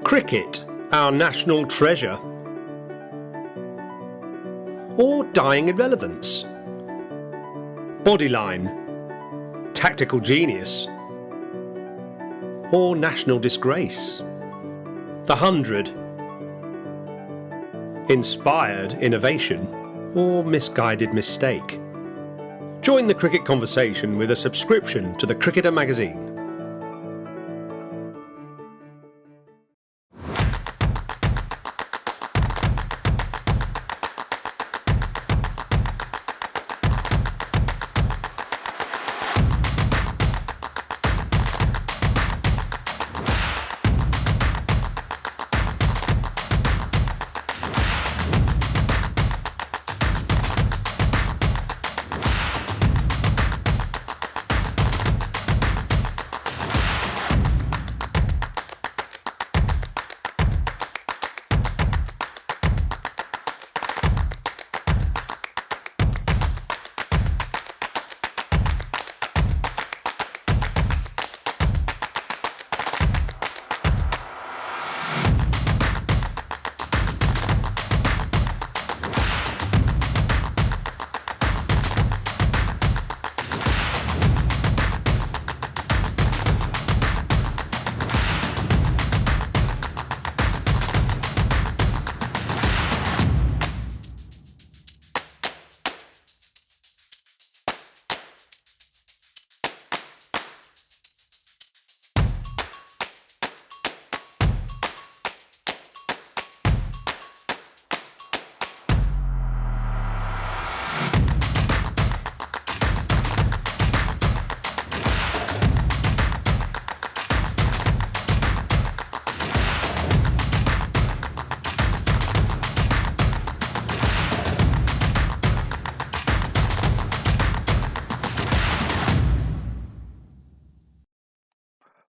Cricket, our national treasure? Or dying irrelevance? Bodyline, tactical genius? Or national disgrace? The 100, inspired innovation? Or misguided mistake? Join the cricket conversation with a subscription to the Cricketer magazine.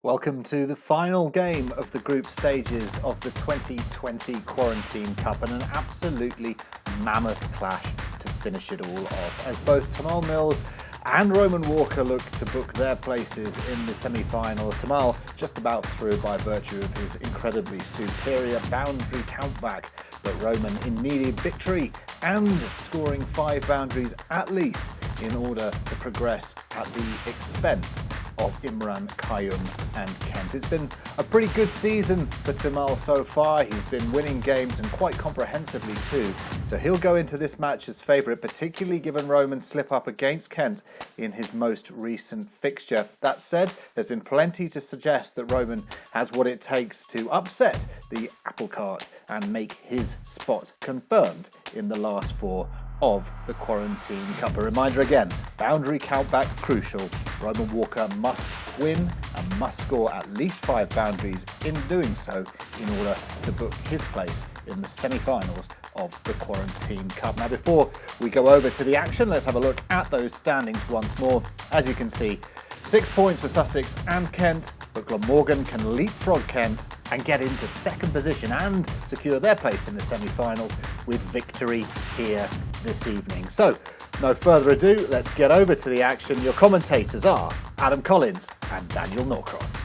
Welcome to the final game of the group stages of the 2020 Quarantine Cup, and an absolutely mammoth clash to finish it all off, as both Tymal Mills and Roman Walker look to book their places in the semi-final. Tymal just about through by virtue of his incredibly superior boundary countback, but Roman in needed victory and scoring 5 boundaries at least in order to progress at the expense of Imran, Qayyum and Kent. It's been a pretty good season for Tymal so far. He's been winning games and quite comprehensively too. So he'll go into this match as favourite, particularly given Roman's slip up against Kent in his most recent fixture. That said, there's been plenty to suggest that Roman has what it takes to upset the apple cart and make his spot confirmed in the last 4 of the Quarantine Cup. A reminder again, boundary countback crucial. Roman Walker must win and must score at least 5 boundaries in doing so in order to book his place in the semi-finals of the Quarantine Cup. Now, before we go over to the action, let's have a look at those standings once more. As you can see, 6 points for Sussex and Kent, but Glamorgan can leapfrog Kent and get into second position and secure their place in the semi-finals with victory here this evening. So, no further ado, let's get over to the action. Your commentators are Adam Collins and Daniel Norcross.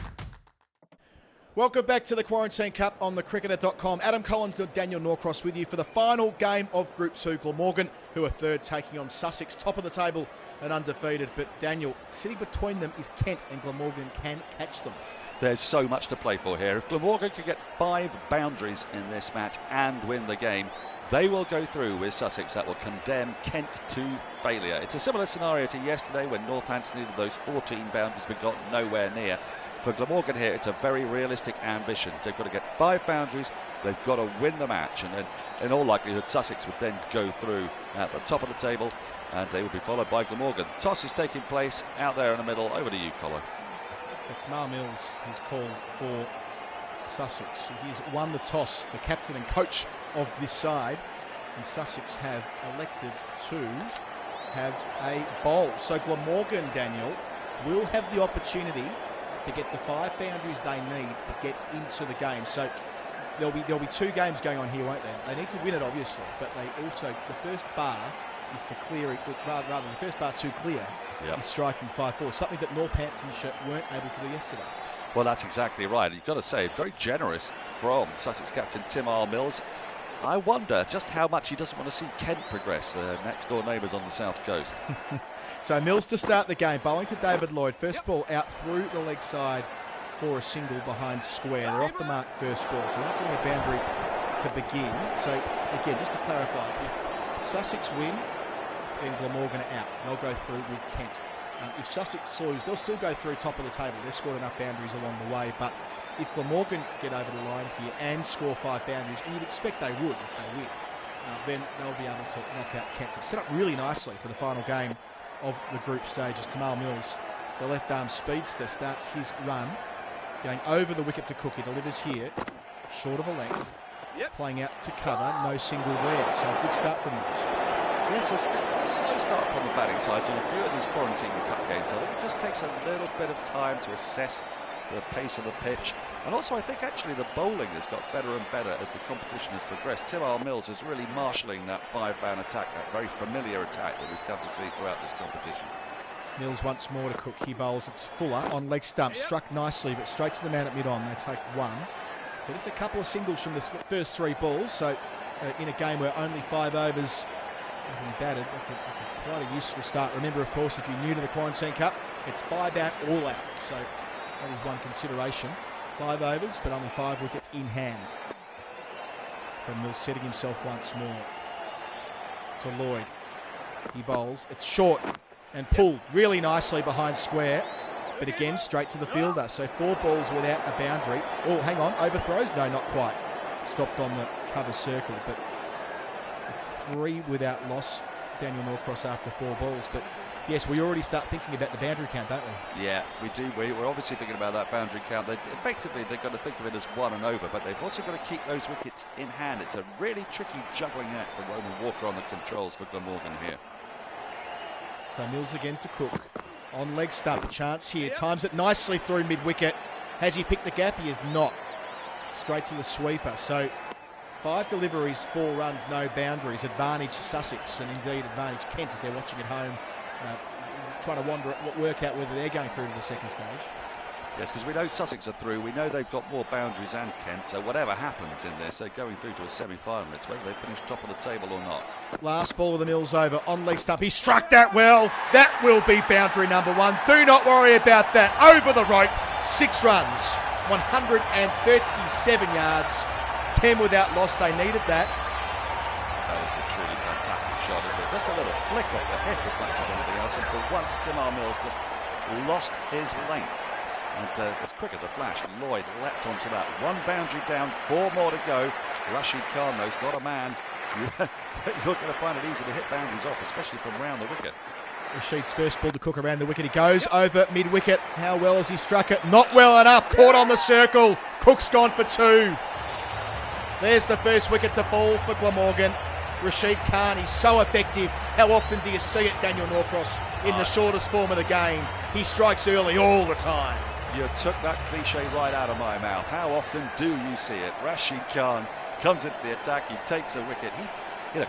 Welcome back to the Quarantine Cup on the cricketer.com. Adam Collins and Daniel Norcross with you for the final game of Group 2. Glamorgan, who are third, taking on Sussex, top of the table and undefeated. But Daniel, sitting between them is Kent, and Glamorgan can catch them. There's so much to play for here. If Glamorgan can get 5 boundaries in this match and win the game, they will go through with Sussex. That will condemn Kent to failure. It's a similar scenario to yesterday when Northampton needed those 14 boundaries but got nowhere near. For Glamorgan here, it's a very realistic ambition. They've got to get 5 boundaries, they've got to win the match, and then in all likelihood Sussex would then go through at the top of the table and they would be followed by Glamorgan. Toss is taking place out there in the middle. Over to you, Colin. It's Tymal Mills who's called for Sussex. He's won the toss, the captain and coach of this side, and Sussex have elected to have a bowl. So Glamorgan, Daniel, will have the opportunity to get the 5 boundaries they need to get into the game. So there'll be 2 games going on here, won't there? They need to win it, obviously, but they also, the first bar is to clear it, rather than the first bar to clear is striking 5-4, something that Northamptonshire weren't able to do yesterday. Well, that's exactly right. You've got to say, very generous from Sussex captain Tymal Mills. I wonder just how much he doesn't want to see Kent progress, next door neighbours on the south coast. So Mills to start the game, bowling to David Lloyd. First ball out through the leg side for a single behind square. They're off the mark first ball, so they're not getting a boundary to begin. So again, just to clarify, if Sussex win, then Glamorgan are out. They'll go through with Kent. If Sussex lose, they'll still go through top of the table. They've scored enough boundaries along the way, but if Glamorgan get over the line here and score 5 boundaries, and you'd expect they would if they win, then they'll be able to knock out Kent. It's set up really nicely for the final game of the group stages. Tymal Mills, the left-arm speedster, starts his run, going over the wicket to Cook. He delivers here, short of a length, playing out to cover, no single there. So a good start from Mills. Yes, it's a slow start from the batting side. So a few of these quarantine cup games, I think it just takes a little bit of time to assess the pace of the pitch. And also I think actually the bowling has got better and better as the competition has progressed. Tymal Mills is really marshalling that 5-bound attack, that very familiar attack that we've come to see throughout this competition. Mills once more to Cook. He bowls. It's Fuller on leg stump. Struck nicely, but straight to the man at mid-on. They take 1. So just a couple of singles from the first 3 balls. So in a game where only 5 overs have been batted, that's quite a useful start. Remember, of course, if you're new to the Quarantine Cup, it's 5 out, all out. So that is one consideration. 5 overs, but only 5 wickets in hand. So Mills setting himself once more to Lloyd. He bowls. It's short and pulled really nicely behind square, but again straight to the fielder. So 4 balls without a boundary. Oh, hang on, overthrows? No, not quite. Stopped on the cover circle, but it's 3 without loss. Daniel Norcross after 4 balls, but yes, we already start thinking about the boundary count, don't we? Yeah, we do. We're obviously thinking about that boundary count. Effectively, they've got to think of it as 1 and over, but they've also got to keep those wickets in hand. It's a really tricky juggling act for Roman Walker on the controls for Glamorgan here. So Mills again to Cook. On leg stump, a chance here. Times it nicely through mid-wicket. Has he picked the gap? He has not. Straight to the sweeper. So 5 deliveries, 4 runs, no boundaries. Advantage Sussex, and indeed advantage Kent if they're watching at home. Trying to work out whether they're going through to the second stage. Yes, because we know Sussex are through. We know they've got more boundaries and Kent. So whatever happens in this, they're going through to a semi-final. It's whether they finish top of the table or not. Last ball of the Mills over on leg stump. He struck that well. That will be boundary number 1. Do not worry about that. Over the rope. 6 runs. 137 yards. 10 without loss. They needed that. That is a truly fantastic shot, isn't it? Just a little flick off the hip as much as anything else. And for once, Tymal Mills just lost his length. And as quick as a flash, Lloyd leapt onto that. 1 boundary down, 4 more to go. Rashid Khan, though, is not a man you're going to find it easy to hit boundaries off, especially from round the wicket. Rashid's first ball to Cook around the wicket. He goes over mid-wicket. How well has he struck it? Not well enough. Caught on the circle. Cook's gone for 2. There's the first wicket to fall for Glamorgan. Rashid Khan, he's so effective. How often do you see it, Daniel Norcross, in the shortest form of the game? He strikes early all the time. You took that cliche right out of my mouth. How often do you see it? Rashid Khan comes into the attack, he takes a wicket.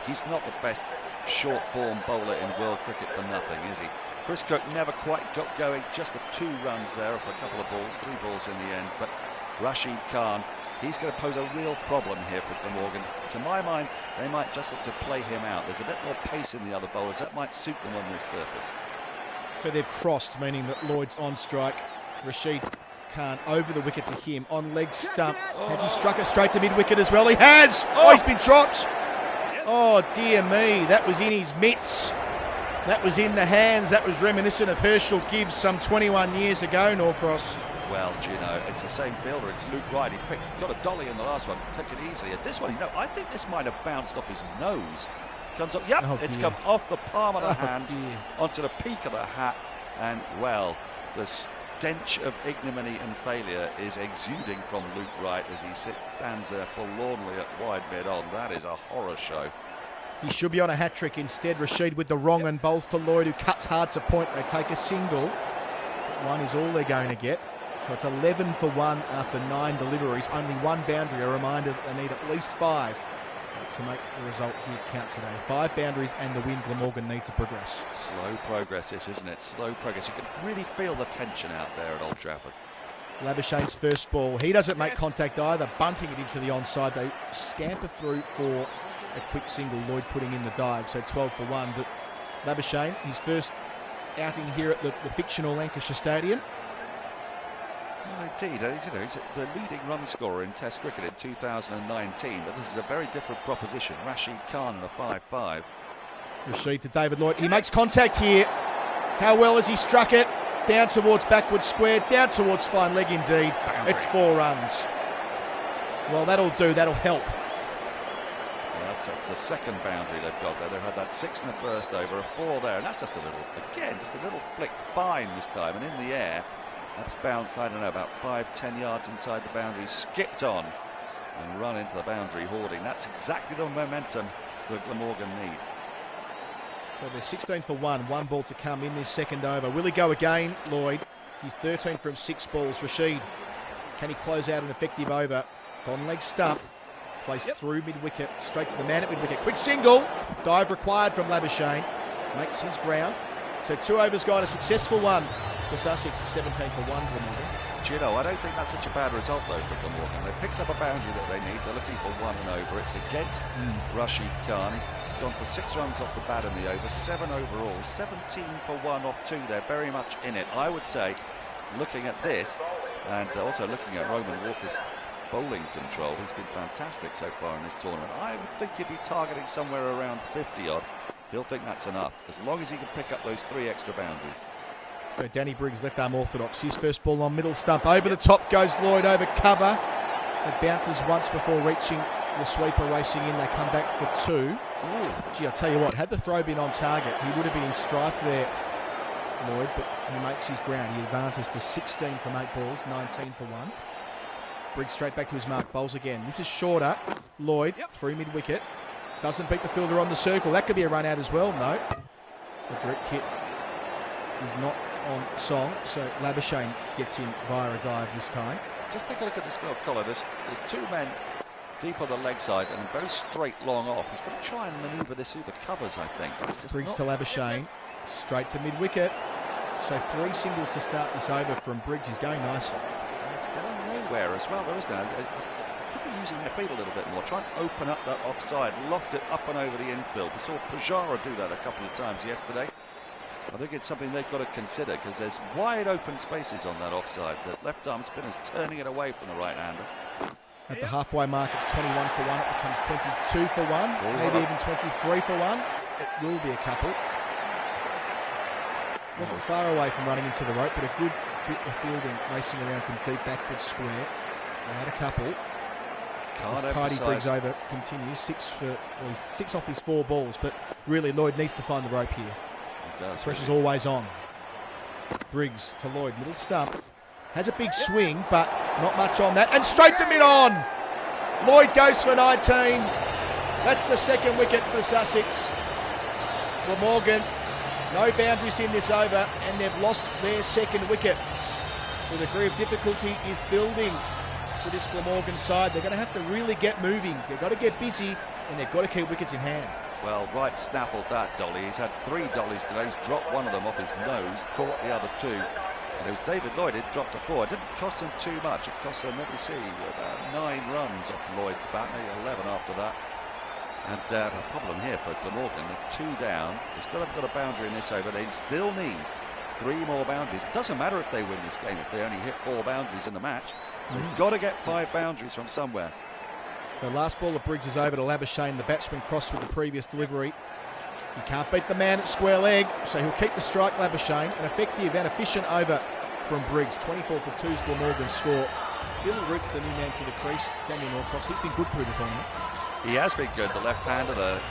He's not the best short-form bowler in world cricket for nothing, is he? Chris Cook never quite got going, just the 2 runs there for a couple of balls, 3 balls in the end. But Rashid Khan, he's going to pose a real problem here for Glamorgan. To my mind, they might just look to play him out. There's a bit more pace in the other bowlers. That might suit them on this surface. So they've crossed, meaning that Lloyd's on strike. Rashid Khan over the wicket to him. On leg stump. Has he struck it straight to mid-wicket as well? He has! Oh, he's been dropped! Oh, dear me. That was in his mitts. That was in the hands. That was reminiscent of Herschel Gibbs some 21 years ago, Norcross. Well, do you know, it's the same fielder. It's Luke Wright. He got a dolly in the last one. Took it easily. At this one, I think this might have bounced off his nose. Comes up. Yep, it's come off the palm of the hand onto the peak of the hat. And, well, the stench of ignominy and failure is exuding from Luke Wright as he stands there forlornly at wide mid-on. That is a horror show. He should be on a hat-trick. Instead, Rashid with the wrong and bowls to Lloyd, who cuts hard to point. They take a single. 1 is all they're going to get. So it's 11 for 1 after 9 deliveries. Only 1 boundary. A reminder that they need at least 5 to make the result here count today. 5 boundaries and the win. Glamorgan need to progress. Slow progress this, isn't it? Slow progress. You can really feel the tension out there at Old Trafford. Labuschagne's first ball. He doesn't make contact either, bunting it into the onside. They scamper through for a quick single, Lloyd putting in the dive, so 12 for 1. But Labuschagne, his first outing here at the fictional Lancashire Stadium. Well, indeed, he's the leading run scorer in Test cricket in 2019, but this is a very different proposition. Rashid Khan in a 5-5. Rashid to David Lloyd. He makes contact here. How well has he struck it? Down towards backward square, down towards fine leg indeed. Boundary. It's 4 runs. Well, that'll do, that'll help. Well, that's a second boundary they've got there. They've had that 6 in the first over, a 4 there, and that's just a little flick fine this time, and in the air, that's bounced, I don't know, about 5-10 yards inside the boundary, skipped on and run into the boundary hoarding. That's exactly the momentum that Glamorgan need. So they're 16 for 1, 1 ball to come in this second over. Will he go again, Lloyd? He's 13 from 6 balls. Rashid, can he close out an effective over? On leg stump, placed through mid-wicket, straight to the man at mid-wicket. Quick single, dive required from Labuschagne. Makes his ground. So 2 overs gone, a successful one for Sussex, 17 for 1, Glamorgan. Do you know, I don't think that's such a bad result though for Glamorgan. They picked up a boundary that they need. They're looking for 1 and over. It's against Rashid Khan. He's gone for 6 runs off the bat in the over, 7 overall, 17 for 1 off 2. They're very much in it. I would say, looking at this, and also looking at Roman Walker's bowling control, he's been fantastic so far in this tournament. I would think he'd be targeting somewhere around 50 odd. He'll think that's enough, as long as he can pick up those 3 extra boundaries. So Danny Briggs, left arm orthodox. His first ball on middle stump. Over the top goes Lloyd, over cover. It bounces once before reaching the sweeper, racing in. They come back for 2. Ooh. Gee, I'll tell you what, had the throw been on target, he would have been in strife there, Lloyd, but he makes his ground. He advances to 16 from 8 balls, 19 for 1. Briggs straight back to his mark, bowls again. This is shorter. Lloyd through mid-wicket. Doesn't beat the fielder on the circle. That could be a run out as well. No. The direct hit is not on song, so Labuschagne gets in via a dive this time. Just take a look at this collar. There's 2 men deep on the leg side and a very straight long off. He's going to try and manoeuvre this through the covers, I think. Briggs to Labuschagne, straight to mid-wicket. So 3 singles to start this over from Briggs. He's going nicely. It's going nowhere as well, though, isn't it? Could be using their feet a little bit more. Try and open up that offside, loft it up and over the infield. We saw Pujara do that a couple of times yesterday. I think it's something they've got to consider, because there's wide open spaces on that offside. The left arm spinner's turning it away from the right-hander. At the halfway mark, it's 21 for 1. It becomes 22 for 1, maybe even 23 for 1. It will be a couple. Wasn't far away from running into the rope, but a good bit of fielding, racing around from deep backward square. They had a couple. This tidy Briggs over continues. 6 off his 4 balls, but really Lloyd needs to find the rope here. Pressure's always on. Briggs to Lloyd, middle stump. Has a big swing, but not much on that. And straight to mid-on. Lloyd goes for 19. That's the second wicket for Sussex. Glamorgan, no boundaries in this over, and they've lost their second wicket. The degree of difficulty is building for this Glamorgan side. They're going to have to really get moving. They've got to get busy, and they've got to keep wickets in hand. Well, Wright snaffled that dolly. He's had 3 dollies today. He's dropped 1 of them off his nose, caught the other 2. And it was David Lloyd who dropped a 4. It didn't cost him too much. It cost him, let me see, about 9 runs off Lloyd's bat, maybe 11 after that. And a problem here for Glamorgan. They're 2 down. They still haven't got a boundary in this over. They still need 3 more boundaries. It doesn't matter if they win this game if they only hit 4 boundaries in the match. They've got to get 5 boundaries from somewhere. So last ball of Briggs is over to Labuschagne. The batsman crossed with the previous delivery. He can't beat the man at square leg, so he'll keep the strike, Labuschagne. An effective and efficient over from Briggs. 24 for 2 is Glamorgan's score. Billy Root's the new man to the crease. Daniel Norcross, he's been good through the tournament. He has been good. The left-hander, the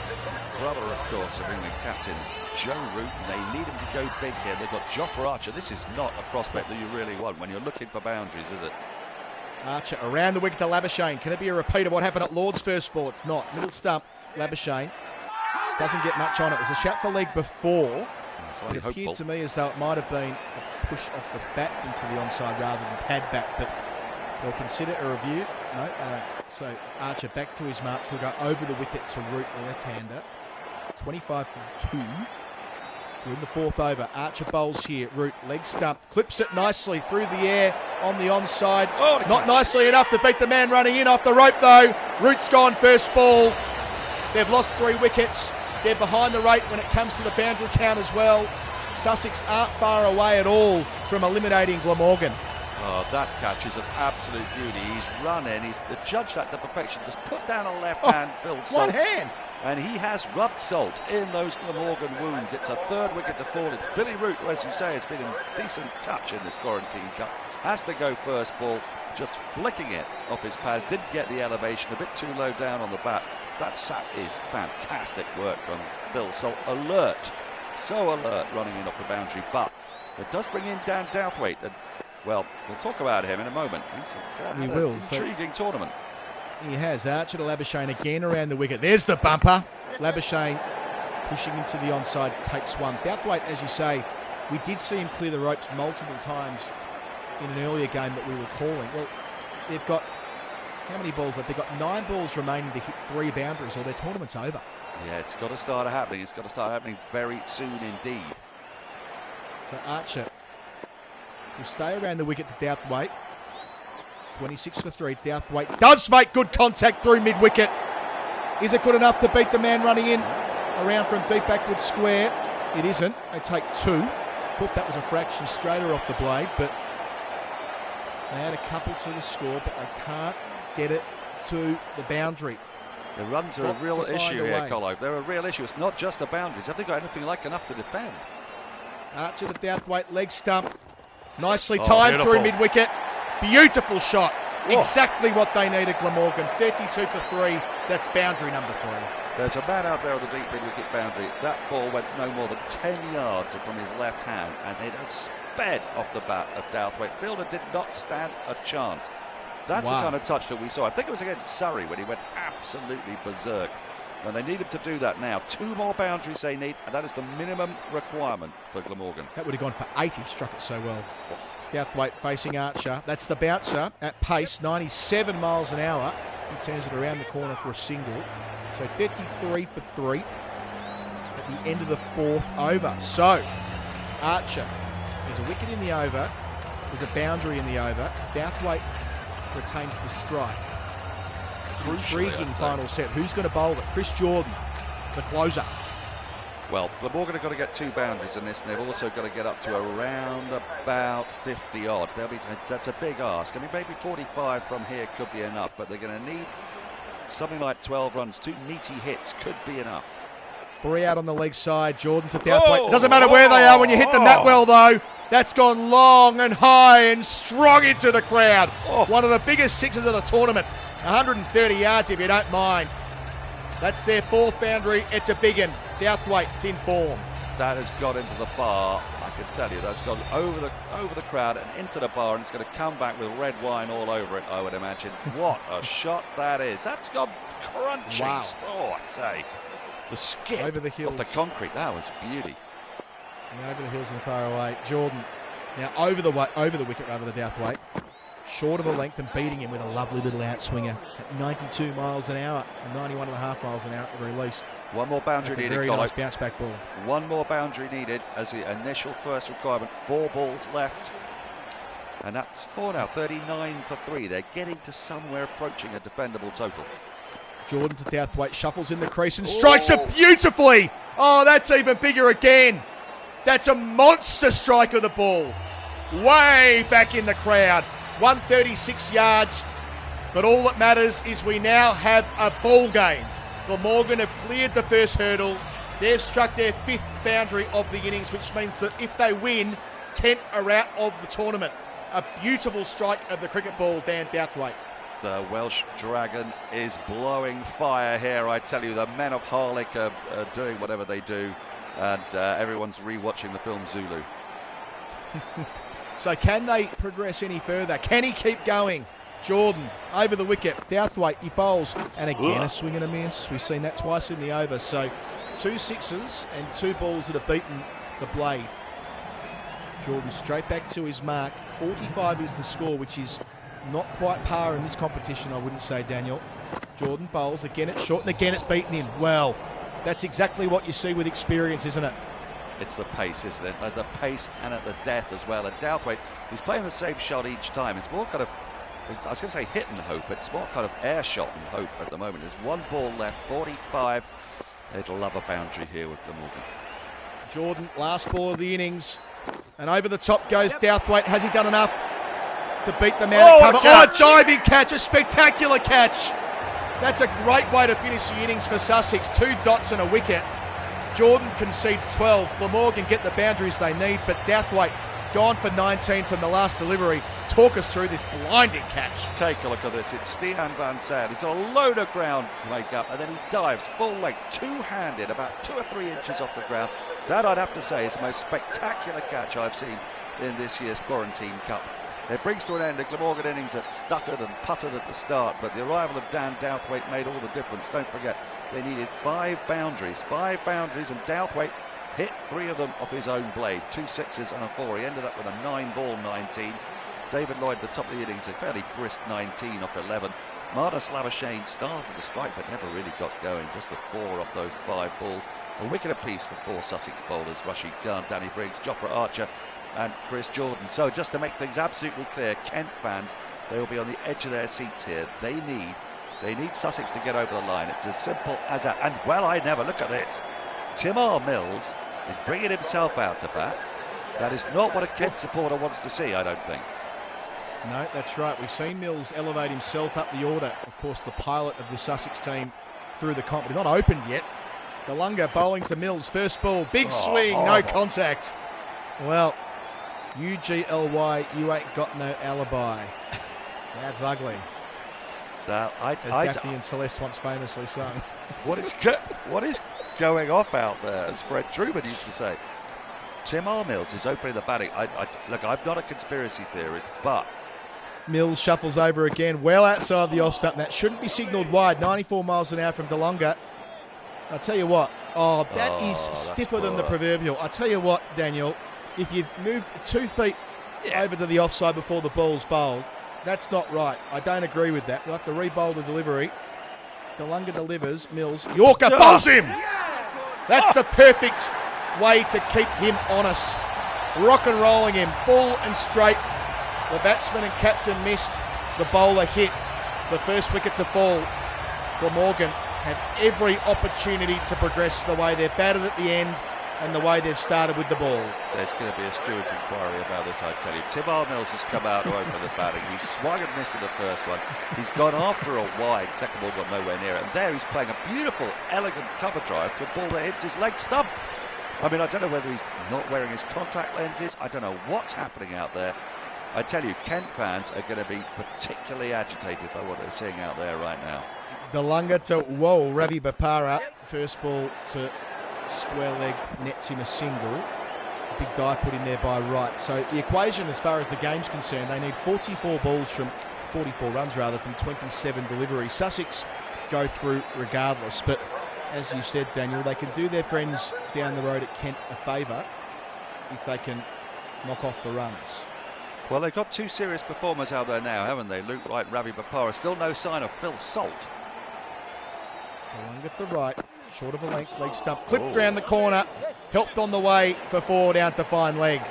brother, of course, of England captain Joe Root. They need him to go big here. They've got Jofra Archer. This is not a prospect that you really want when you're looking for boundaries, is it? Archer around the wicket to Labuschagne. Can it be a repeat of what happened at Lord's first ball? It's not. Middle stump, Labuschagne. Doesn't get much on it. There's a shot for leg before. It appeared to me as though it might have been a push off the bat into the onside rather than pad bat, but they'll consider a review. No, so Archer back to his mark. He'll go over the wicket to Root, the left-hander. It's 25 for 2. We're in the 4th over. Archer bowls here. Root, leg stump, clips it nicely through the air. on the onside. Oh, Not nicely enough to beat the man running in off the rope though. Root's gone first ball. They've lost 3 wickets. They're behind the rate when it comes to the boundary count as well. Sussex aren't far away at all from eliminating Glamorgan. Oh, that catch is an absolute beauty. He's running, he's judged that to perfection. Just put down a left hand, Bill Salt. One hand. And he has rubbed salt in those Glamorgan wounds. It's a 3rd wicket to fall. It's Billy Root, who, as you say, has been in decent touch in this Quarantine Cup. Has to go first ball, just flicking it off his pads. Didn't get the elevation, a bit too low down on the bat. That sat is fantastic work from Bill Salt. Alert, so alert running in off the boundary. But it does bring in Dan Douthwaite. And, well, we'll talk about him in a moment. He's had an intriguing tournament. He has. Archer to Labuschagne again around the wicket. There's the bumper. Labuschagne pushing into the onside, takes one. Douthwaite, as you say, we did see him clear the ropes multiple times in an earlier game that we were calling. Well, they've got, how many balls left? They've got 9 balls remaining to hit 3 boundaries or their tournament's over. Yeah, it's got to start happening. It's got to start happening very soon indeed. So Archer will stay around the wicket to Douthwaite. 26 for 3. Douthwaite does make good contact through mid-wicket. Is it good enough to beat the man running in around from deep backward square? It isn't. They take 2. Thought that was a fraction straighter off the blade, but they add a couple to the score, but they can't get it to the boundary. The runs are a real issue here, Colo. They're a real issue. It's not just the boundaries. Have they got anything like enough to defend? Archer to Douthwaite, leg stump. Nicely timed through mid-wicket. Beautiful shot. Exactly what they needed, Glamorgan. 32 for 3. That's boundary number 3. There's a man out there on the deep mid-wicket boundary. That ball went no more than 10 yards from his left hand, and it has sped off the bat of Douthwaite. Fielder did not stand a chance. That's the kind of touch that we saw. I think it was against Surrey when he went absolutely berserk. And they need him to do that now. 2 more boundaries they need, and that is the minimum requirement for Glamorgan. That would have gone for 80, struck it so well. Douthwaite facing Archer. That's the bouncer at pace, 97 miles an hour. He turns it around the corner for a single. So 53 for 3 at the end of the 4th over. So Archer, there's a wicket in the over. There's a boundary in the over. Douthwaite retains the strike. It's an intriguing final set. Who's going to bowl it? Chris Jordan, the closer. Well, Glamorgan have got to get 2 boundaries in this, and they've also got to get up to around about 50 odd. That's a big ask. I mean, maybe 45 from here could be enough, but they're going to need something like 12 runs. 2 meaty hits could be enough. 3 out on the leg side. Jordan to Douthwaite. It doesn't matter where they are when you hit them that well, though. That's gone long and high and strong into the crowd. One of the biggest sixes of the tournament. 130 yards, if you don't mind. That's their 4th boundary. It's a big one. Douthwaite's in form. That has got into the bar. I can tell you that's gone over the crowd and into the bar, and it's going to come back with red wine all over it, I would imagine. What a shot that is. That's gone crunchy. Wow. Oh, I say. The skip over the hills of the concrete. That was beauty. And over the hills and far away. Jordan now over the wicket rather than Douthwaite. Short of a length and beating him with a lovely little outswinger at 92 miles an hour, 91.5 miles an hour at the very least. 1 more boundary That's needed. a very nice bounce back ball. 1 more boundary needed as the initial first requirement. 4 balls left. And that's now 39 for 3. They're getting to somewhere approaching a defendable total. Jordan to Douthwaite, shuffles in the crease and strikes it beautifully. Oh, that's even bigger again. That's a monster strike of the ball. Way back in the crowd. 136 yards. But all that matters is we now have a ball game. Glamorgan have cleared the first hurdle. They've struck their 5th boundary of the innings, which means that if they win, Kent are out of the tournament. A beautiful strike of the cricket ball, Dan Douthwaite. The Welsh Dragon is blowing fire here, I tell you. The men of Harlech are doing whatever they do, and everyone's re-watching the film Zulu. So can they progress any further? Can he keep going? Jordan over the wicket. Douthwaite, he bowls, and again a swing and a miss. We've seen that twice in the over. So 2 sixes and 2 balls that have beaten the blade. Jordan straight back to his mark. 45 is the score, which is not quite par in this competition, I wouldn't say, Daniel. Jordan bowls, again it's short, and again it's beaten in. Well, that's exactly what you see with experience, isn't it? It's the pace, isn't it? At the pace and at the death as well. And Douthwaite, he's playing the same shot each time. It's more kind of, I was going to say hit and hope, but it's more kind of air shot and hope at the moment. There's one ball left, 45. They'd love a boundary here with Glamorgan. Jordan, last ball of the innings. And over the top goes Douthwaite. Has he done enough to beat the man at cover? Oh, a diving catch, a spectacular catch. That's a great way to finish the innings for Sussex. 2 dots and a wicket. Jordan concedes 12. Glamorgan get the boundaries they need, but Douthwaite gone for 19 from the last delivery. Talk us through this blinding catch. Take a look at this. It's Stiaan van Zandt. He's got a load of ground to make up, and then he dives full length, two-handed, about 2 or 3 inches off the ground. That, I'd have to say, is the most spectacular catch I've seen in this year's Quarantine Cup. It brings to an end a Glamorgan innings that stuttered and puttered at the start, but the arrival of Dan Douthwaite made all the difference. Don't forget, they needed 5 boundaries, and Douthwaite hit 3 of them off his own blade, 2 sixes and a 4. He ended up with a 9-ball 19. David Lloyd, the top of the innings, a fairly brisk 19 off 11. Marnus Labuschagne started the strike but never really got going, just the 4 off those 5 balls. A wicket apiece for 4 Sussex bowlers, Rashid Khan, Danny Briggs, Jofra Archer and Chris Jordan. So just to make things absolutely clear, Kent fans, they will be on the edge of their seats here. They need Sussex to get over the line. It's as simple as that. And well, I never, look at this. Tymal Mills is bringing himself out to bat. That is not what a Kent supporter wants to see, I don't think. No, that's right. We've seen Mills elevate himself up the order. Of course, the pilot of the Sussex team through the comp. But not opened yet. Delunga bowling to Mills. First ball, big swing, no contact. Well, UGLY, you ain't got no alibi. That's ugly. Now, as Daphne and Celeste once famously sung. What is going off out there, as Fred Truman used to say? Tymal Mills is opening the batting. Look, I'm not a conspiracy theorist, but Mills shuffles over again, well outside the off stump. That shouldn't be signalled wide. 94 miles an hour from Delunga. I'll tell you what. Oh, that is stiffer than the proverbial. I'll tell you what, Daniel. If you've moved 2 feet over to the offside before the ball's bowled, that's not right. I don't agree with that. We'll have to re-bowl the delivery. Delunga delivers. Mills. Yorker bowls him. That's the perfect way to keep him honest. Rock and rolling him full and straight. The batsman and captain missed. The bowler hit. The first wicket to fall. Glamorgan have every opportunity to progress the way they've batted at the end and the way they've started with the ball. There's going to be a steward's inquiry about this, I tell you. Tymal Mills has come out to open the batting. He swung and missed in the first one. He's gone after a wide. Second ball got nowhere near it. And there he's playing a beautiful, elegant cover drive to a ball that hits his leg stump. I mean, I don't know whether he's not wearing his contact lenses. I don't know what's happening out there. I tell you, Kent fans are going to be particularly agitated by what they're seeing out there right now. Delunga to, Ravi Bapara. First ball to square leg, nets him a single. Big dive put in there by Wright. So the equation as far as the game's concerned, they need 44 runs from 27 deliveries. Sussex go through regardless, but as you said, Daniel, they can do their friends down the road at Kent a favour if they can knock off the runs. Well, they've got 2 serious performers out there now, haven't they? Luke Wright, Ravi Bapara. Still no sign of Phil Salt. Along at the right, short of a length, leg stump, clipped round the corner, helped on the way for 4 down to fine leg.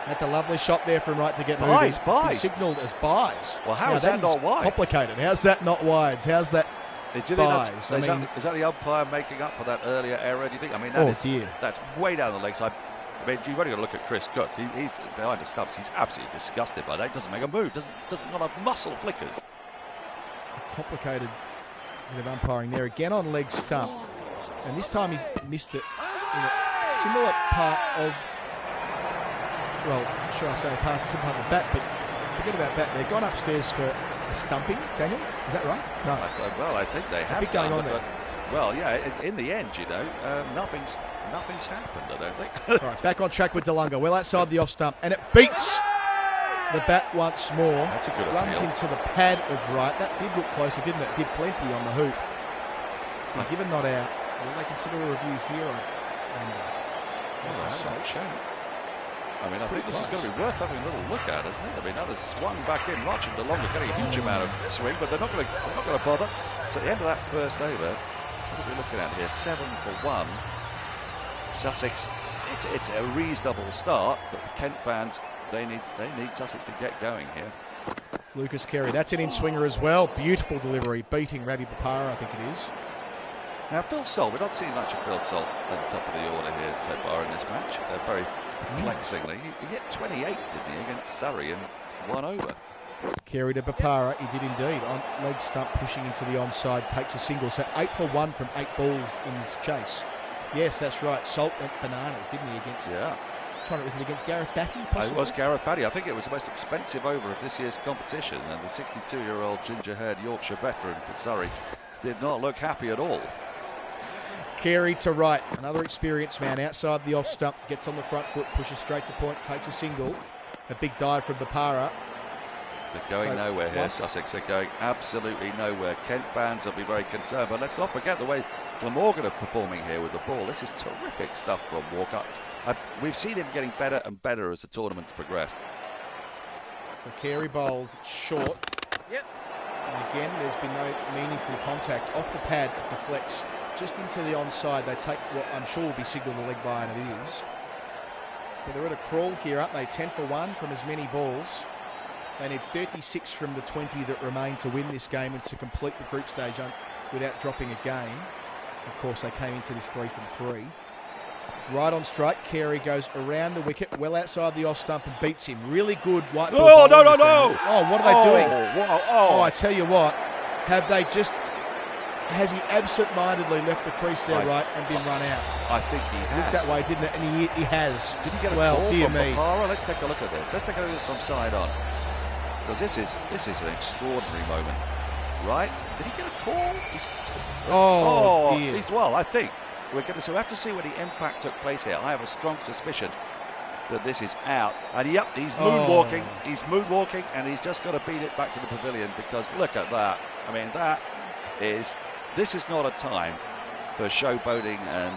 That's a lovely shot there from Wright to get moving. Buys. Signalled as buys. Well, how is that not wide? Complicated. How's that not wide? How's that buys? Is that the umpire making up for that earlier error, do you think? I mean, that's way down the leg side. I mean, you've only got to look at Chris Cook. He's behind the stumps. He's absolutely disgusted by that. Doesn't make a move. Doesn't not have muscle flickers. A complicated bit of umpiring there. Again on leg stump. And this time he's missed it in a similar part of, well, should I say past some part of the bat, but forget about that. They've gone upstairs for a stumping, Daniel. Is that right? No. I think they have. A bit going on there. Well, yeah, in the end, you know, nothing's happened, I don't think. All right, back on track with Delunga. Well outside the off stump, and it beats the bat once more. That's a good runs appeal. into the pad of Wright. That did look closer, didn't it? Did plenty on the hoop. It's been given not out. Will they consider a review here? I'm not sure. I mean, I think this is going to be worth having a little look at, isn't it? I mean, that has swung back in, Marching Delunga getting a huge amount of swing, but they're not going to bother. So at the end of that first over, what are we looking at here? 7 for 1. Sussex it's a reasonable start, but for Kent fans, they need Sussex to get going here. Lucas Carey, that's an in-swinger as well. Beautiful delivery, beating Ravi Papara, I think it is. Now, Phil Salt, we're not seeing much of Phil Salt at the top of the order here so far in this match. Very perplexingly. He hit 28, didn't he, against Surrey and 1 over. Carey to Papara, he did indeed. On leg stump, pushing into the onside, takes a single. So 8 for 1 from 8 balls in this chase. Yes, that's right. Salt went bananas, didn't he, against... Yeah. Was it against Gareth Batty, possibly? It was Gareth Batty. I think it was the most expensive over of this year's competition, and the 62-year-old ginger-haired Yorkshire veteran for Surrey did not look happy at all. Carey to right, another experienced man outside the off stump, gets on the front foot, pushes straight to point, takes a single. A big dive from Papara. They're going nowhere here, Sussex are going absolutely nowhere. Kent fans will be very concerned, but let's not forget the way Glamorgan are performing here with the ball. This is terrific stuff from Walker. We've seen him getting better and better as the tournament's progressed. So Carey bowls short. Yep. And again, there's been no meaningful contact. Off the pad, it deflects just into the onside. They take what I'm sure will be signalled a leg by, and it is. So they're at a crawl here, aren't they? 10 for 1 from as many balls. They need 36 from the 20 that remain to win this game and to complete the group stage without dropping a game. Of course, they came into this 3 from 3. Right on strike, Carey goes around the wicket, well outside the off stump and beats him. Really good white ball. Oh, no! Oh, what are they doing? Wow. Oh, I tell you what, has he absent-mindedly left the crease there right and been run out? I think he has. Looked that way, didn't it? And he has. Did he get a call from Papara? Let's take a look at this. Let's take a look at this from side on. Because this is an extraordinary moment. Right? Did he get a call? Dear. I think. We're going to have to see where the impact took place here. I have a strong suspicion that this is out. And yep, he's moonwalking. He's moonwalking, and he's just got to beat it back to the pavilion because look at that. I mean, this is not a time for showboating and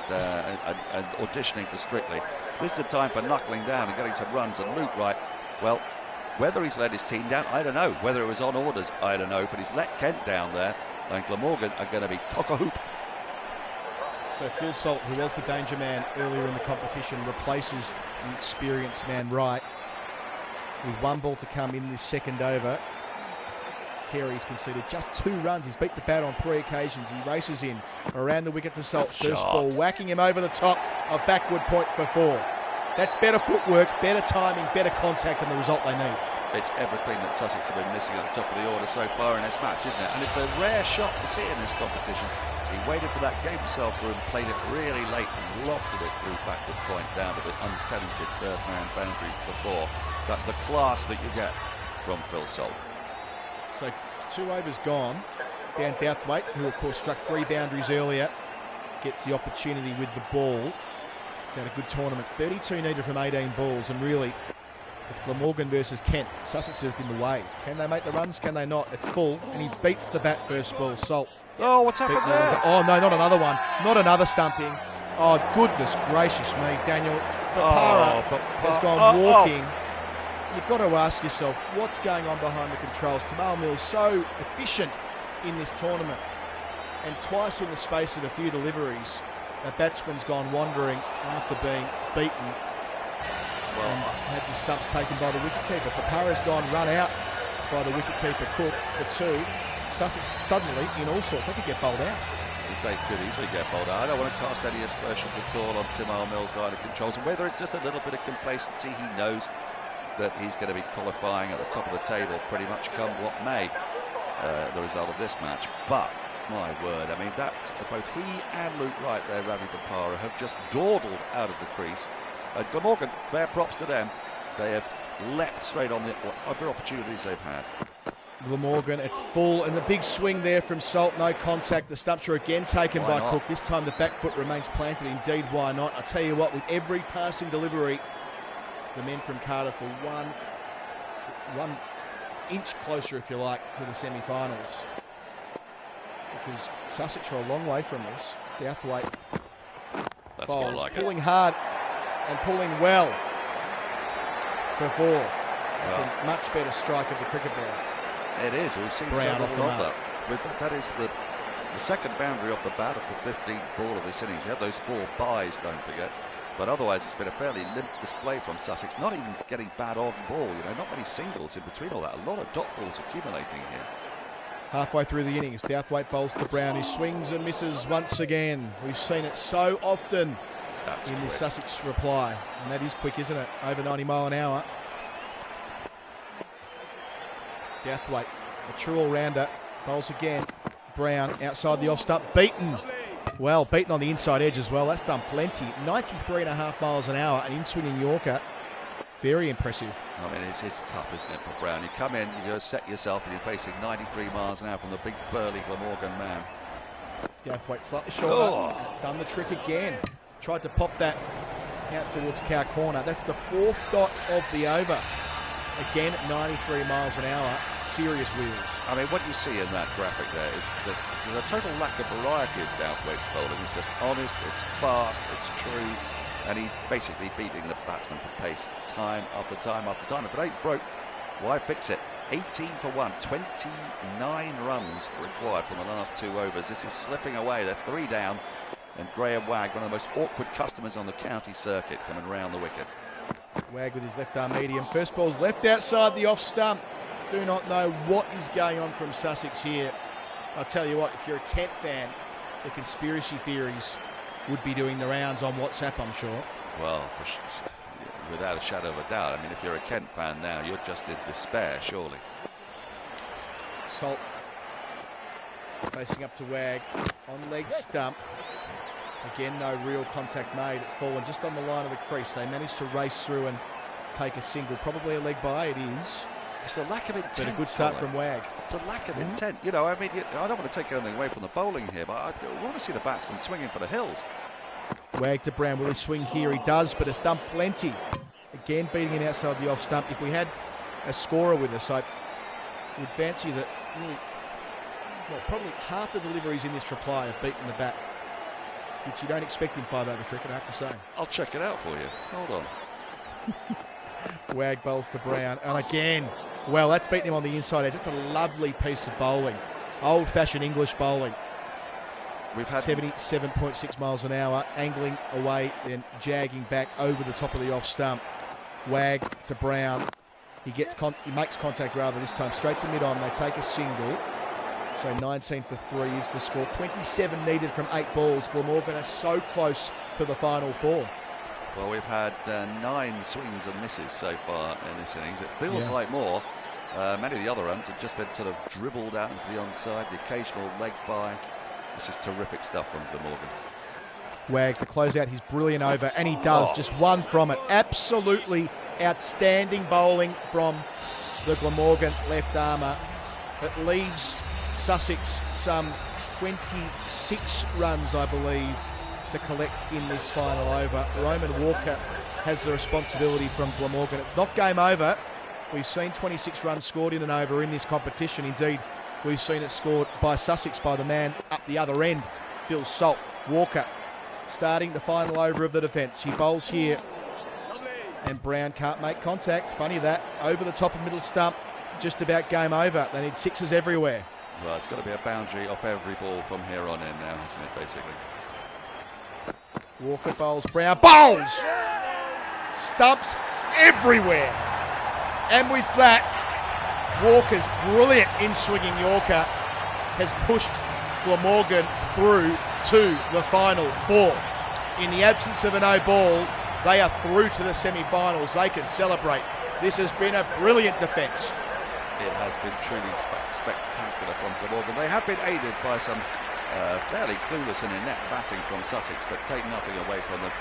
auditioning for Strictly. This is a time for knuckling down and getting some runs and Luke right. Well, whether he's let his team down, I don't know. Whether it was on orders, I don't know. But he's let Kent down there, and Glamorgan are going to be cock-a-hoop. So Phil Salt, who was the danger man earlier in the competition, replaces the experienced man Wright with 1 ball to come in this second over. Carey's conceded just 2 runs. He's beat the bat on 3 occasions. He races in around the wicket to Salt. First ball, whacking him over the top of backward point for 4. That's better footwork, better timing, better contact, and the result they need. It's everything that Sussex have been missing at the top of the order so far in this match, isn't it? And it's a rare shot to see in this competition. He waited for that game himself and played it really late and lofted it through backward point down to the untenanted third-man boundary for 4. That's the class that you get from Phil Salt. So 2 overs gone. Dan Douthwaite, who of course struck 3 boundaries earlier, gets the opportunity with the ball. He's had a good tournament. 32 needed from 18 balls, and really it's Glamorgan versus Kent. Sussex just in the way. Can they make the runs? Can they not? It's full, and he beats the bat first ball. Salt. Oh, what's happened there? Oh, no, not another one. Not another stumping. Oh, goodness gracious me, Daniel. Papara has gone walking. You've got to ask yourself, what's going on behind the controls? Tymal Mills so efficient in this tournament, and twice in the space of a few deliveries, a batsman's gone wandering after being beaten and had the stumps taken by the wicketkeeper. Papara's gone run out by the wicketkeeper Cook for 2. Sussex suddenly in all sorts. They could get bowled out. They could easily get bowled out. I don't want to cast any aspersions at all on Tymal Mills behind the controls, and whether it's just a little bit of complacency. He knows that he's going to be qualifying at the top of the table pretty much come what may, the result of this match. But my word, I mean, that both he and Luke Wright there, Ravi Papara, have just dawdled out of the crease. Glamorgan, fair props to them. They have leapt straight on the other opportunities they've had. Glamorgan, it's full, and the big swing there from Salt, no contact. The stumps are again taken by Cook. This time the back foot remains planted. Indeed, why not? I tell you what, with every passing delivery, the men from Cardiff are one inch closer, if you like, to the semi-finals. Because Sussex are a long way from this. Douthwaite pulling hard and pulling well for 4. That's a much better strike of the cricket ball. It is. We've seen several of that. That is the second boundary off the bat of the 15th ball of this innings. You have those 4 byes, don't forget. But otherwise, it's been a fairly limp display from Sussex. Not even getting bad on ball, you know, not many singles in between all that. A lot of dot balls accumulating here. Halfway through the innings, Douthwaite bowls to Brown, who swings and misses once again. We've seen it so often in this Sussex reply. And that is quick, isn't it? Over 90 mile an hour. Douthwaite, a true all-rounder, bowls again. Brown outside the off-stump, beaten. Well, beaten on the inside edge as well. That's done plenty. 93.5 miles an hour, an in-swinging Yorker. Very impressive. I mean, it's tough, isn't it, for Brown? You come in, you go set yourself, and you're facing 93 miles an hour from the big burly Glamorgan man. Douthwaite slightly shorter. Done the trick again. Tried to pop that out towards cow corner. That's the 4th dot of the over. Again at 93 miles an hour. Serious wheels. I mean, what you see in that graphic there is there's a total lack of variety of Douthwaite's bowling. It's just honest, it's fast, it's true. And he's basically beating the batsman for pace time after time after time. If it ain't broke, why fix it? 18 for 1, 29 runs required from the last 2 overs. This is slipping away. They're 3 down. And Graham Wagg, one of the most awkward customers on the county circuit, coming round the wicket. Wagg with his left arm medium. First ball's left outside the off stump. Do not know what is going on from Sussex here. I'll tell you what, if you're a Kent fan, the conspiracy theories would be doing the rounds on WhatsApp, I'm sure. Well, without a shadow of a doubt. I mean, if you're a Kent fan now, you're just in despair, surely. Salt facing up to Wagg on leg stump. Again, no real contact made. It's fallen just on the line of the crease. They managed to race through and take a single. Probably a leg by, it is. It's the lack of intent. But a good start from Wagg. It's a lack of intent. You know, I mean, I don't want to take anything away from the bowling here, but I want to see the batsman swinging for the hills. Wagg to Brown. Will he swing here? He does, but it's done plenty. Again, beating him outside the off stump. If we had a scorer with us, I would fancy that really, well, probably half the deliveries in this reply have beaten the bat, which you don't expect in 5-over cricket, I have to say. I'll check it out for you. Hold on. Wagg bowls to Brown, and again, well, that's beaten him on the inside edge. It's a lovely piece of bowling. Old-fashioned English bowling. We've had 77.6 miles an hour, angling away, then jagging back over the top of the off stump. Wagg to Brown. He makes contact rather this time, straight to mid-on. They take a single. So 19 for 3 is the score. 27 needed from 8 balls. Glamorgan are so close to the final 4. Well, we've had 9 swings and misses so far in this innings. It feels like more. Many of the other runs have just been sort of dribbled out into the onside, the occasional leg by. This is terrific stuff from Glamorgan. Wagg to close out his brilliant over, and he does. Just one from it. Absolutely outstanding bowling from the Glamorgan left armour. It leaves Sussex some 26 runs, I believe, to collect in this final over. Roman Walker has the responsibility from Glamorgan. It's not game over. We've seen 26 runs scored in an over in this competition. Indeed, we've seen it scored by Sussex by the man up the other end, Phil Salt. Walker starting the final over of the defence. He bowls here, and Brown can't make contact. Funny that, over the top of middle stump, just about game over. They need sixes everywhere. Well, it's got to be a boundary off every ball from here on in now, hasn't it, basically? Walker bowls, Brown bowls! Stumps everywhere. And with that, Walker's brilliant in-swinging Yorker has pushed Glamorgan through to the final 4. In the absence of a no ball, they are through to the semi-finals. They can celebrate. This has been a brilliant defence. It has been truly spectacular from Glamorgan. They have been aided by some fairly clueless and inept batting from Sussex, but take nothing away from them.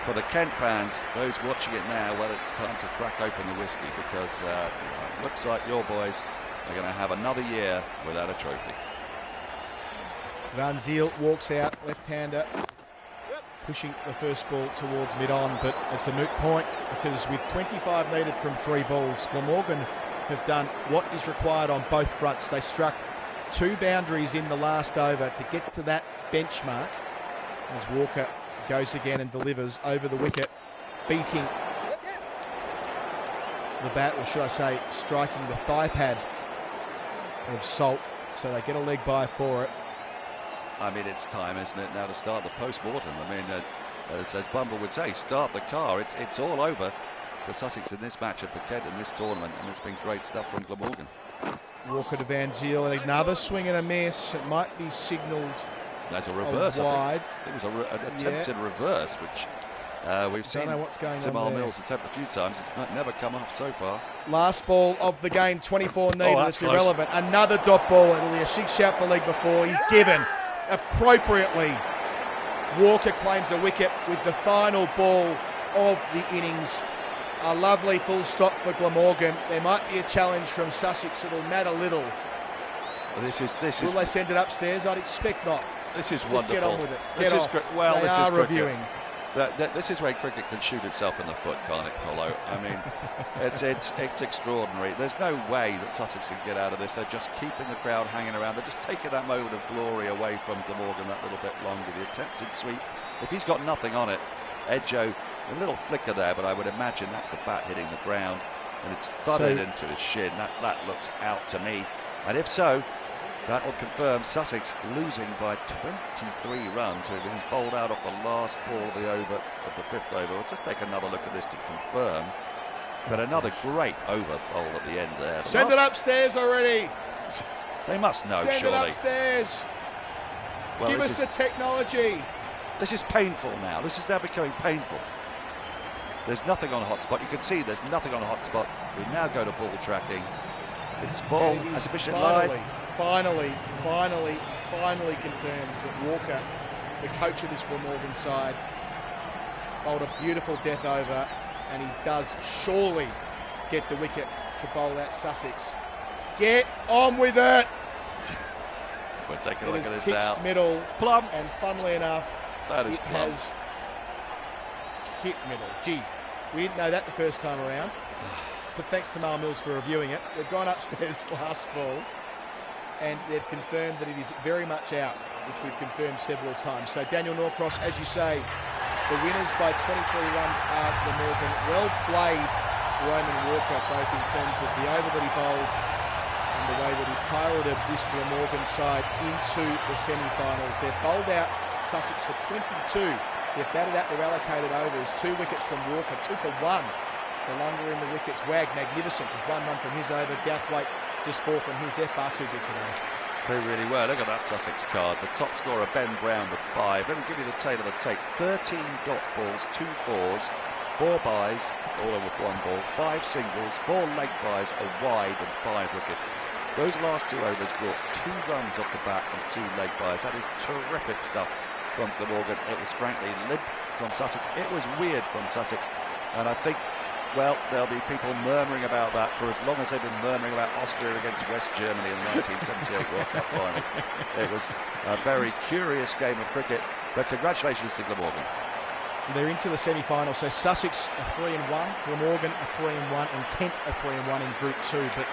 For the Kent fans, those watching it now, well, it's time to crack open the whiskey, because it looks like your boys are going to have another year without a trophy. Van Ziel walks out, left-hander, pushing the first ball towards mid-on, but it's a moot point, because with 25 needed from 3 balls, Glamorgan have done what is required on both fronts. They struck 2 boundaries in the last over to get to that benchmark, as Walker goes again and delivers over the wicket, beating the bat, or should I say striking the thigh pad of Salt, so they get a leg by for it. I mean, it's time, isn't it, now to start the post-mortem. I mean, as Bumble would say, start the car. It's all over for Sussex in this match and for Kent in this tournament, and it's been great stuff from Glamorgan. Walker to Van Ziel, another swing and a miss. It might be signalled. There's a reverse, wide. I think. It was an attempted reverse, which we've seen Tymal Mills attempt a few times. It's never come off so far. Last ball of the game, 24 needed. That's it's irrelevant. Another dot ball. It'll be a 6 shout for leg before. He's given appropriately. Walker claims a wicket with the final ball of the innings. A lovely full stop for Glamorgan. There might be a challenge from Sussex. It'll matter little. This is. Will they send it upstairs? I'd expect not. This is Just wonderful. get on with it. This is well. They this are is reviewing. This is where cricket can shoot itself in the foot, can't it, Colo? I mean, it's extraordinary. There's no way that Sussex can get out of this. They're just keeping the crowd hanging around. They're just taking that moment of glory away from Glamorgan that little bit longer. The attempted sweep. If he's got nothing on it, Edjo. A little flicker there, but I would imagine that's the bat hitting the ground, and it's thudded into his shin. That looks out to me. And if so, that will confirm Sussex losing by 23 runs. We've been bowled out off the last ball of the over of the 5th over. We'll just take another look at this to confirm. But another great over bowl at the end there. Send it upstairs already. They must know, Send surely. it upstairs. Well, Give us the technology. This is painful now. This is now becoming painful. There's nothing on hotspot. You can see there's nothing on hotspot. We now go to ball tracking. It's ball exhibition live. Finally confirms that Walker, the coach of this Glamorgan side, bowled a beautiful death over, and he does surely get the wicket to bowl out Sussex. Get on with it. We're taking a It look at is this now. pitched middle, Plum. and funnily enough, That is it plum. has hit middle. Gee, we didn't know that the first time around. But thanks to Tymal Mills for reviewing it. They've gone upstairs last ball, and they've confirmed that it is very much out, which we've confirmed several times. So Daniel Norcross, as you say, the winners by 23 runs are Glamorgan. Well played, Roman Walker, both in terms of the over that he bowled and the way that he piloted this Glamorgan side into the semi-finals. They've bowled out Sussex for 22. They've batted out their allocated overs. 2 wickets from Walker, 2 for 1. The longer in the wickets. Wag, magnificent, just 1 run from his over. Gouthwaite, just 4 from his. They're far too good today. They really were. Look at that Sussex card. The top scorer, Ben Brown, with 5. Let me give you the tail of the tape. 13 dot balls, 2 fours, 4 byes, all over 1 ball, 5 singles, 4 leg byes, a wide, and 5 wickets. Those last 2 overs brought 2 runs off the bat and 2 leg byes. That is terrific stuff from Glamorgan. It was frankly limp from Sussex. It was weird from Sussex. And I think, well, there'll be people murmuring about that for as long as they've been murmuring about Austria against West Germany in the 1978 World Cup finals. It was a very curious game of cricket, but congratulations to Glamorgan. They're into the semi-final, so Sussex are 3-1, Glamorgan are 3-1, and Kent are 3-1 in Group 2, but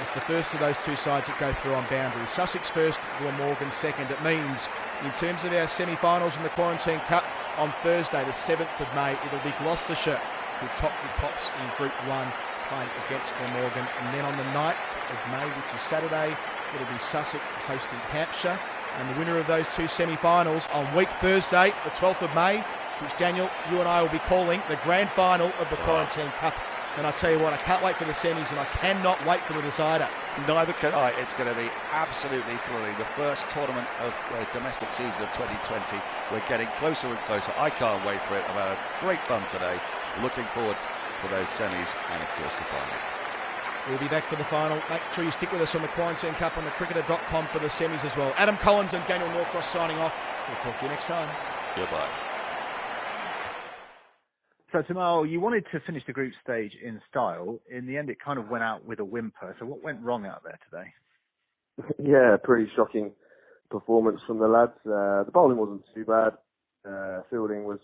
it's the first of those 2 sides that go through on boundaries. Sussex first, Glamorgan second. It means, in terms of our semi-finals in the Quarantine Cup, on Thursday, the 7th of May, it'll be Gloucestershire who top the pops in Group 1, playing against Glamorgan. And then on the 9th of May, which is Saturday, it'll be Sussex hosting Hampshire. And the winner of those 2 semi-finals on week Thursday, the 12th of May, which Daniel, you and I will be calling the grand final of the Quarantine Cup. And I tell you what, I can't wait for the semis, and I cannot wait for the decider. Neither can I. It's going to be absolutely thrilling. The first tournament of the domestic season of 2020. We're getting closer and closer. I can't wait for it. I've had a great fun today. Looking forward to those semis and, of course, the final. We'll be back for the final. Make sure you stick with us on the Quarantine Cup on the cricketer.com for the semis as well. Adam Collins and Daniel Norcross signing off. We'll talk to you next time. Goodbye. So, Tymal, you wanted to finish the group stage in style. In the end, it kind of went out with a whimper. So what went wrong out there today? Yeah, pretty shocking performance from the lads. The bowling wasn't too bad. Fielding was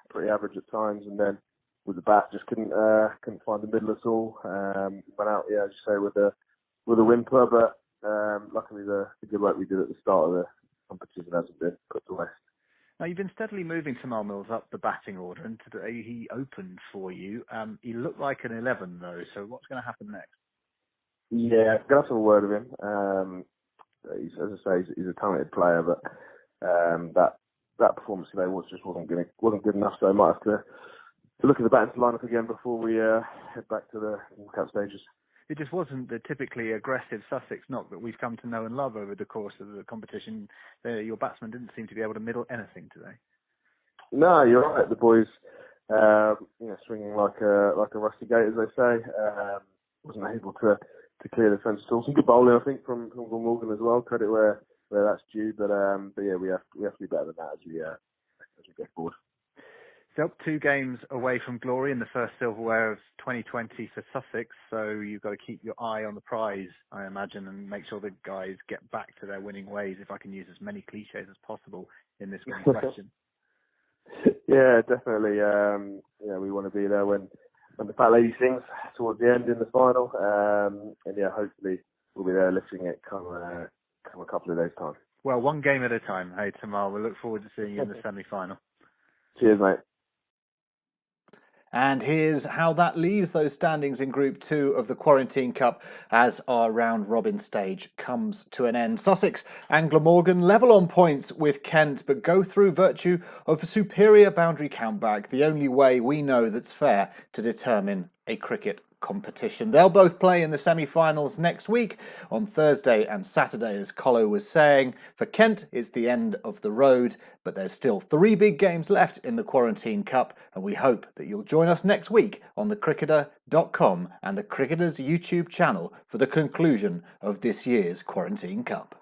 pretty average at times, and then with the bat, just couldn't find the middle at all. Went out, yeah, as you say, with a whimper, but luckily the good work we did at the start of the competition hasn't been put to waste. Now, you've been steadily moving Tymal Mills up the batting order, and today he opened for you. He looked like an 11, though, so what's going to happen next? Yeah, I'm going to have to have a word with him. As I say, he's a talented player, but that that performance today wasn't good enough. So I might have to look at the batting lineup again before we head back to the walkout stages. It just wasn't the typically aggressive Sussex knock that we've come to know and love over the course of the competition. Your batsmen didn't seem to be able to middle anything today. No, you're right. The boys, swinging like a rusty gate, as they say. Wasn't able to clear the fence at all. Some good bowling, I think, from Glamorgan as well. Credit where that's due. But yeah, we have to be better than that as we go forward. So 2 games away from glory in the first silverware of 2020 for Sussex, so you've got to keep your eye on the prize, I imagine, and make sure the guys get back to their winning ways, if I can use as many cliches as possible in this one question. Yeah, definitely. We want to be there when the Fat Lady sings towards the end in the final, and yeah, hopefully we'll be there lifting it come a couple of days' time. Well, one game at a time. Hey, Tymal, we look forward to seeing you in the semi-final. Cheers, mate. And here's how that leaves those standings in Group 2 of the Quarantine Cup as our round-robin stage comes to an end. Sussex and Glamorgan level on points with Kent, but go through virtue of a superior boundary countback, the only way we know that's fair to determine a cricket competition. They'll both play in the semi-finals next week on Thursday and Saturday, as Colo was saying. For Kent, it's the end of the road, but there's still 3 big games left in the Quarantine Cup, and we hope that you'll join us next week on thecricketer.com and the Cricketers YouTube channel for the conclusion of this year's Quarantine Cup.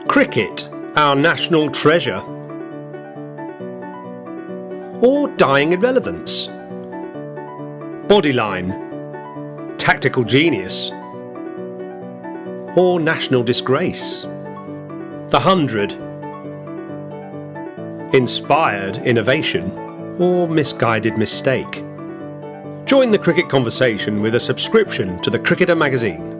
Cricket, our national treasure? Or dying irrelevance? Bodyline, tactical genius? Or national disgrace? The 100, inspired innovation? Or misguided mistake? Join the cricket conversation with a subscription to the Cricketer magazine.